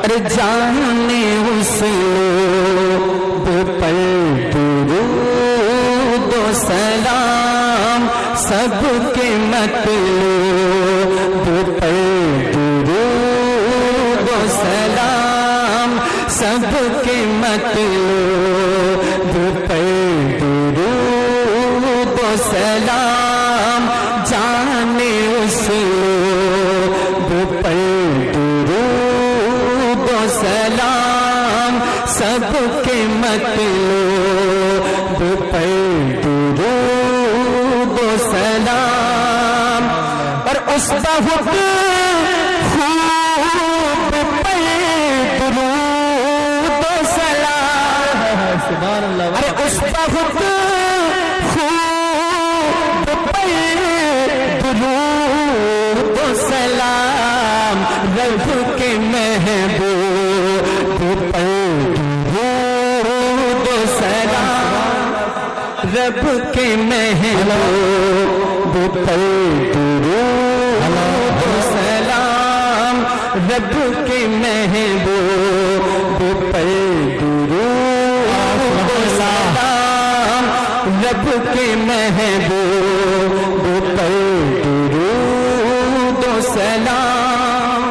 ارے جانے اس لوگ پر درود و سلام سب کے مطلوب پر درود و سلام سب کے مطلوب پر درود و سلام جانے اس لوگ پر درود و سلام سب کے مطلوب پر درود و سلام اور اس بہت خوب پر درود و سلام سبحان اللہ ارے اس بہت خوب پر درود و سلام رب کے محبوب پر درود و سلام رب کے محبوب پر درود و سلام رب کے محبوب پر درود و سلام رب کے محبوب پر درود و سلام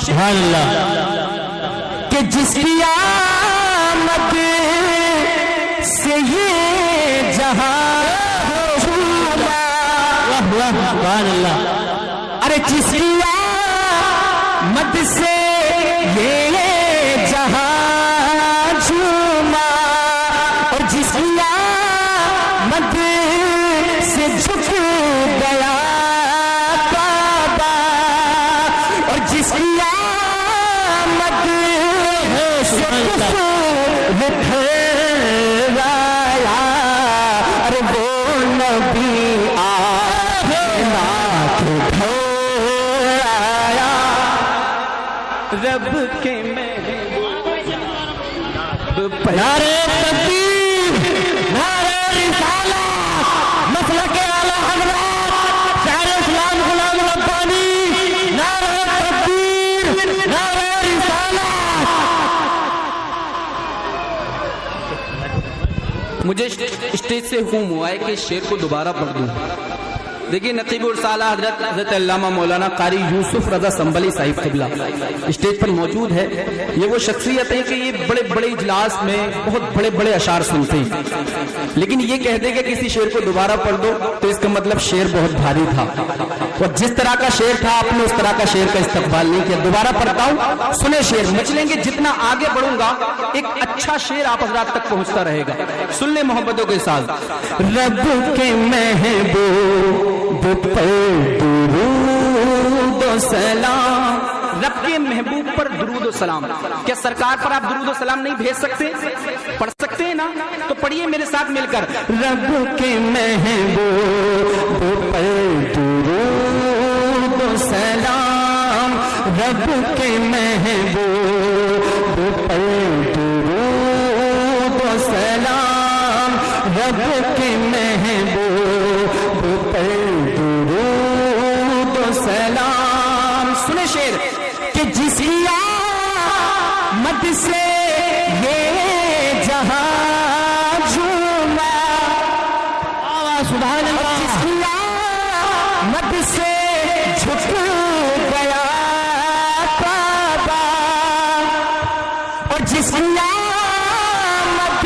سبحان اللہ کہ جس کی آمد سے یہ جہاں جھوما سبحان اللہ ارے جس کی آمد سے یہ جہاں جھوما اور جس کی آمد سے جھک گیا کعبہ اور جس کی آمد سے ٹھہرایا ارے وہ نبی ٹھہرایا رب کے محبوب نعرہ تکبیر نعرہ رسالت مسلک اعلی حضرات شاعر اسلام غلام ربانی نعرہ تکبیر نعرہ رسالت مجھے اسٹیج سے حکم ہوا ہے کہ شعر کو دوبارہ پڑھ دوں. دیکھیے نقیب الرسالہ حضرت علامہ مولانا قاری یوسف رضا سنبھلی صاحب قبلہ اسٹیج پر موجود ہے. یہ وہ شخصیت ہے کہ یہ بڑے بڑے اجلاس میں بہت بڑے بڑے اشعار سنتے ہیں، لیکن یہ کہہ دے کہ کسی شعر کو دوبارہ پڑھ دو تو اس کا مطلب شعر بہت بھاری تھا اور جس طرح کا شعر تھا آپ نے اس طرح کا شعر کا استقبال نہیں کیا. دوبارہ پڑھتا ہوں، سنیں شعر. مچلیں گے جتنا آگے بڑھوں گا ایک اچھا شعر آپ حضرات تک پہنچتا رہے گا. سن لیں محبتوں کے ساتھ. رب کے محبوب پر درود و سلام رب کے محبوب پر درود و سلام. کیا سرکار پر آپ درود و سلام نہیں بھیج سکتے؟ پڑھ سکتے ہیں نا؟ تو پڑھیے میرے ساتھ مل کر. رب کے محبوب پر درود و سلام رب کے محبوب پر درود و سلام رب کے محبوب پر درود و سلام. سنے شعر کہ جس کی آمد سے یہ جہاں جھوما سبحان اللہ جس کی آمد سے جھک گیا کعبہ اور جس کی آمد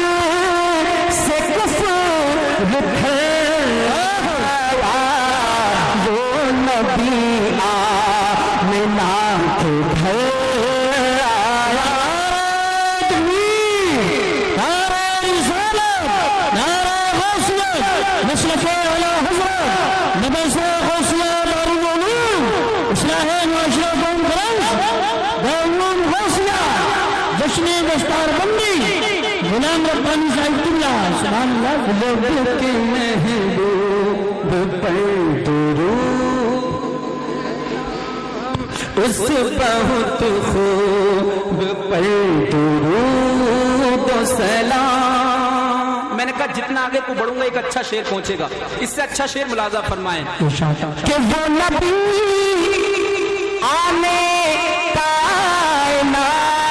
سے کفر ٹھہرایا وہ نبی آمنہ کے ٹھہرایا. نعرہ رسالت نعرہ غوثیت مسلک اعلی حضرت نبض غوثیہ دارالعلوم اصلاح معاشرہ کانفرنس دارالعلوم غوثیہ جشن دستار بندی غلام ربانی صاحب قبلہ سبحان اللہ. رب کے محبوب پر درود اس بہت خوب پر درود و سلام. میں نے کہا جتنا آگے کو بڑھوں گا ایک اچھا شعر پہنچے گا. اس سے اچھا شعر ملاحظہ فرمائیں کہ وہ نبی آنے کائنات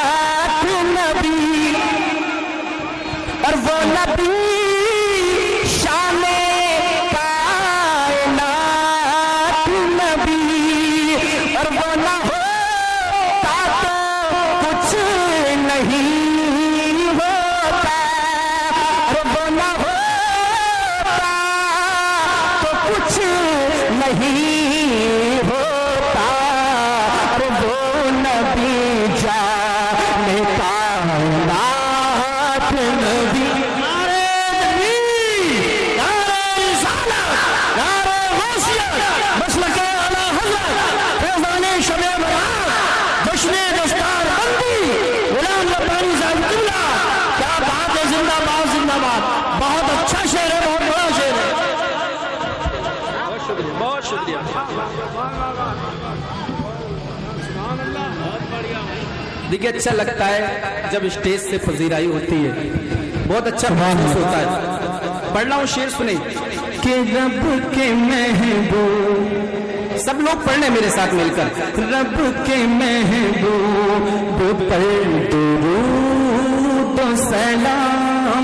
دیکھیے اچھا لگتا ہے جب اسٹیج سے پذیرائی ہوتی ہے، بہت اچھا محسوس ہوتا ہے. پڑھ رہا ہوں شعر سنیں. کہ رب کے محبوب، سب لوگ پڑھ لیں میرے ساتھ مل کر. رب کے محبوب پر درود و سلام،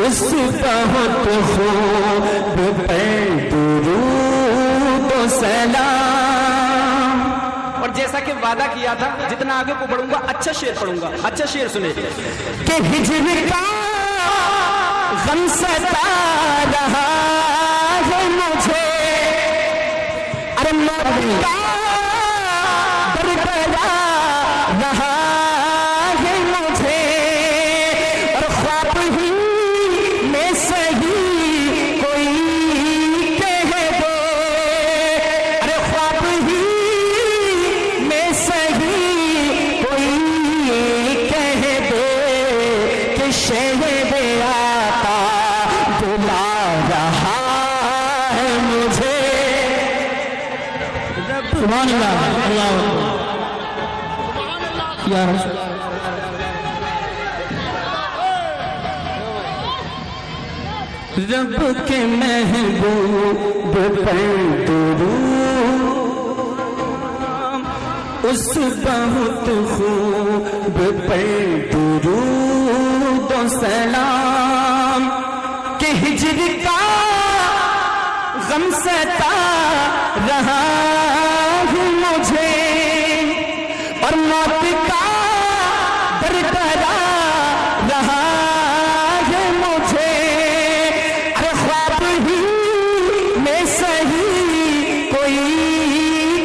اس بہت خوب پر درود و سلام. اور جیسا کہ وعدہ کیا تھا جتنا آگے کو پڑھوں گا اچھا شعر پڑھوں گا. اچھا شعر سنیں. کہ ہجر کا غم ستا رہا ہے مجھے، ارے موت کا درد رہا ہے مجھے، اور خواب ہی میں صحیح کوئی کہہ دے، ارے خواب ہی میں صحیح کوئی کہہ دے کہ شہر آقا بلا رہا ہے مجھے. سبحان اللہ. اللہ یا رسول رب کے محبوب پر درود، اس بہت خوب پر درود و سلام. کہ ہجر کا غم ستا رہا ہے مجھے، اور موت کا درد رہا ہے مجھے، ارے خواب ہی میں صحیح کوئی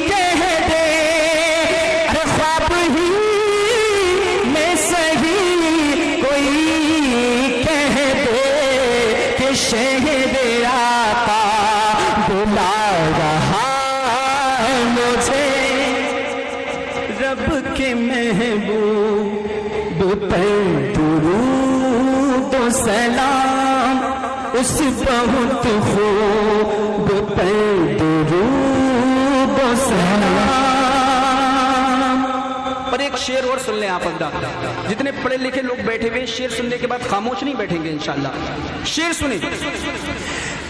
کہہ دے، ارے خواب ہی میں صحیح کوئی کہہ دے کہ شہر آقا بلا رہا ہے مجھے. رب کے محبوب پر درود و سلام، اس بہت خوب پر درود و سلام. اور ایک شعر اور سن لیں آپ حضرات، جتنے پڑھے لکھے لوگ بیٹھے ہوئے شعر سننے کے بعد خاموش نہیں بیٹھیں گے انشاءاللہ. شعر سنیں.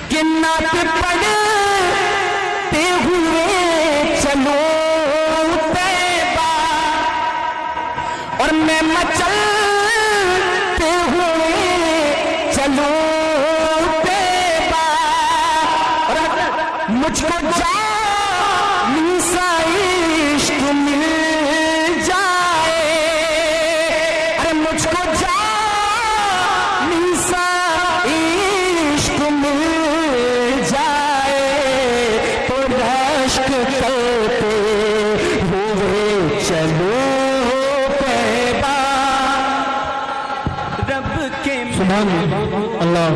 کہ نعت پڑھتے ہوئے چلو طیبہ، اور میں مچلتے ہوئے چلو طیبہ، اور مجھ کو جانی سا عشق مل جائے، ارے مجھ کو جانی سا عشق مل جائے، تو رشک کرتے ہوئے چلو طیبہ. رب کے سبحان اللہ.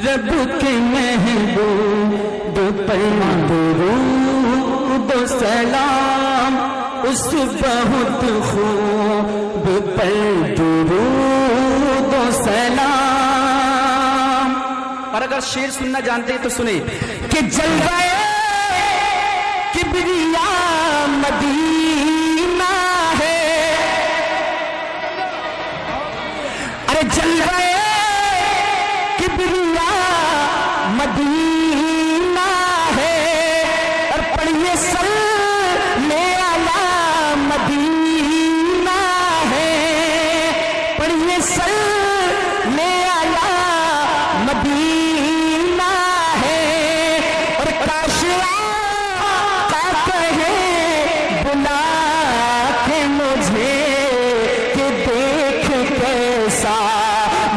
رب کے محبوب پر درود و سلام، اس بہت خوب پر درود و سلام. اور اگر شعر سننا جانتے ہیں تو سنیں. کہ جلوہ کبریا مدینہ ہے، ارے جلوہ کبریا مدینہ ہے، اور پڑھیے صلی علی مدینہ ہے، پڑھیے صلی علی مدینہ ہے، اور کاش آقا کہے بلا کے مجھے کہ دیکھ کیسا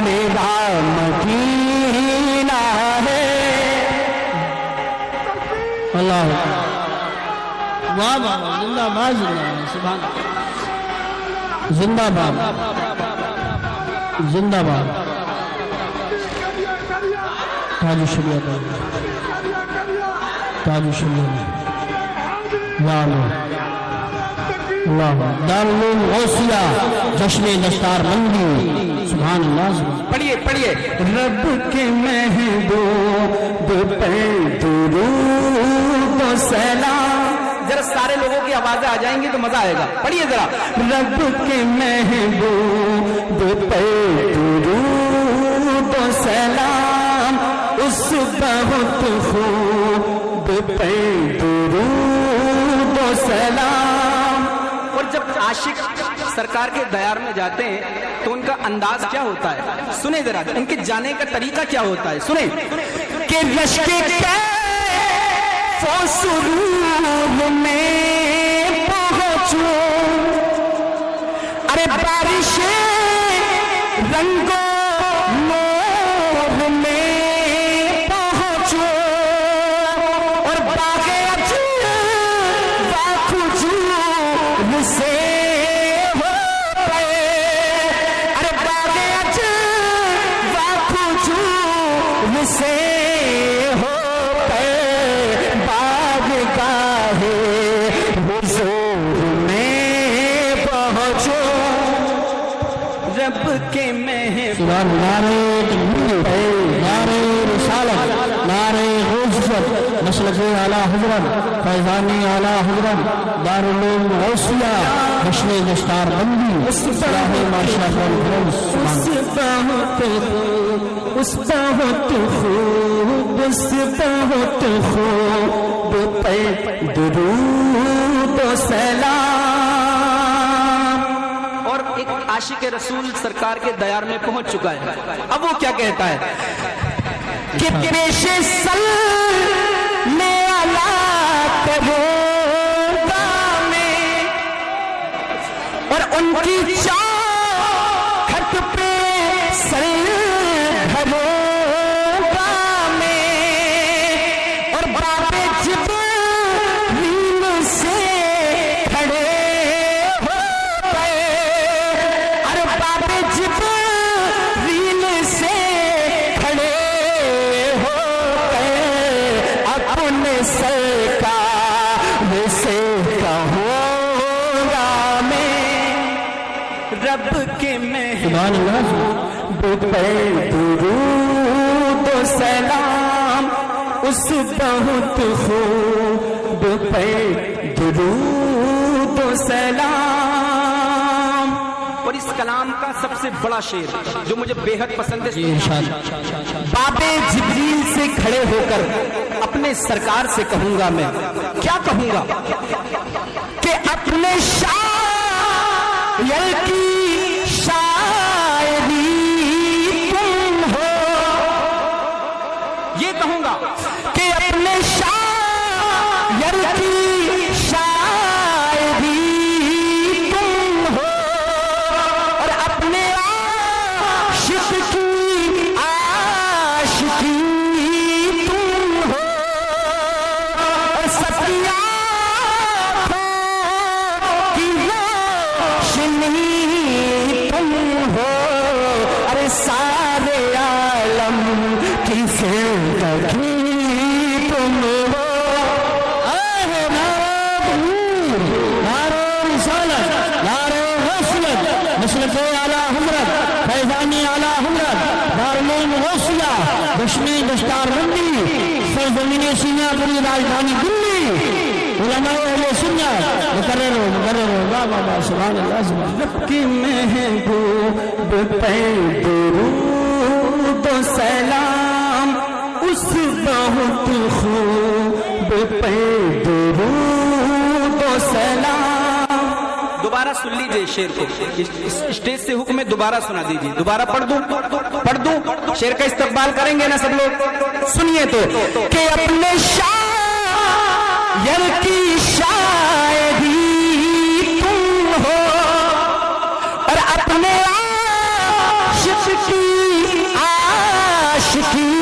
میرا مدینہ ہے. اللہ واہ واہ. زندہ باد سبحان اللہ. زندہ باد زندہ باد. تاج شریعت تاج شریعت. واہ واہ. دارالعلوم غوثیہ جشن دستار مندی سبحان اللہ پڑھیے پڑھیے رب کے محبوب پہ درود و سلام. ذرا سارے لوگوں کی آوازیں آ جائیں گی تو مزہ آئے گا. پڑھیے ذرا. رب کے محبوب پہ درود و سلام اس بہت خوب پہ درود و سلام. اور جب عاشق سرکار کے دیار میں جاتے ہیں تو ان کا انداز کیا ہوتا ہے سنیں ذرا. ان کے جانے کا طریقہ کیا ہوتا ہے سنیں. کہ رشک کیف و سرور میں پہنچوں ارے بارش رنگوں نور میں پہنچوں اور باغ اجوا کھجور سے ہو گئے ارے باغ اجوا کھجور سے ہو گئے باغ گاہے حضور میں پہنچو رب کے محبوب نعرے تکبیر نعرے رسالت نعرے غوثیت مسلک اعلیٰ حضرت فیضانی اعلیٰ حضرت دارالعلوم غوثیہ حسن دستار بندی اصلاح معاشرہ کانفرنس. اس بہت خوب اس بہت خوب پہ درود و سلام. اور ایک عاشق رسول سرکار کے دیار میں پہنچ چکا ہے. اب وہ کیا کہتا ہے کہ پیش سل میں علا کرو میں اور ان کی چاہت پہ سر دھرو میں اور باب جبریل سے کھڑے ہو گئے ارے باب جبریل سے کھڑے ہو گئے اپنے سرکار سے کہوں گا میں رب کے محبوب سبحان اللہ پہ درود و سلام اس بہت خوب پہ درود و سلام. اور اس کلام کا سب سے بڑا شعر جو مجھے بے حد پسند ہے باب جبریل سے کھڑے ہو کر اپنے سرکار سے کہوں گا میں کیا کہوں گا کہ اپنے شاعر کی شاعری تم ہو یہ کہوں گا کہ اپنے شاعر کی شاعری تم ہو اور اپنے عاشق کی عاشقی تم ہو اور سب کی آنکھوں کی روشنی تم ہو ارے سارے عالم کی زندگی تم ہو. نعرے رسالت نعرے غوثیت مسلک اعلیٰ حضرت فیضانی اعلیٰ حضرت دارالعلوم غوثیہ دشمی دستار بندی سرزمین سینہ پوری راجدھانی دلی علماء اہل سنت مقرر واہ واہ واہ سبحان اللہ سبحان اللہ. کی محبوب پہ درود و سلام اس بہت خوب پہ درود و سلام. دوبارہ سن لیجئے شعر کو اسٹیج سے حکم ہے دوبارہ سنا دیجئے. دوبارہ پڑھ دوں شعر کا استقبال کریں گے نا سب لوگ. سنیے تو کہ اپنے شاعر کی شاعری تم ہو اور اپنے عاشق کی عاشقی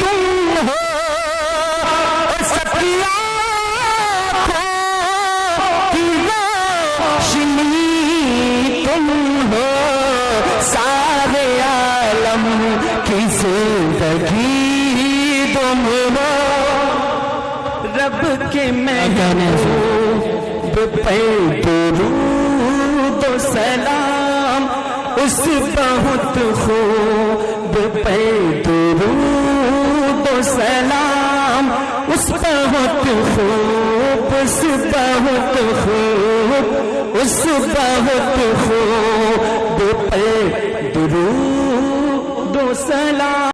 تم ہو اور سب کی آنکھوں کی روشنی تم ہو سارے عالم کی زندگی تم ہو. رب کے محبوب پہ درود و سلام اس بہت خوب پہ درود و سلام، اس بہت خوب، اس بہت خوب، اس بہت خوب پہ درود و سلام۔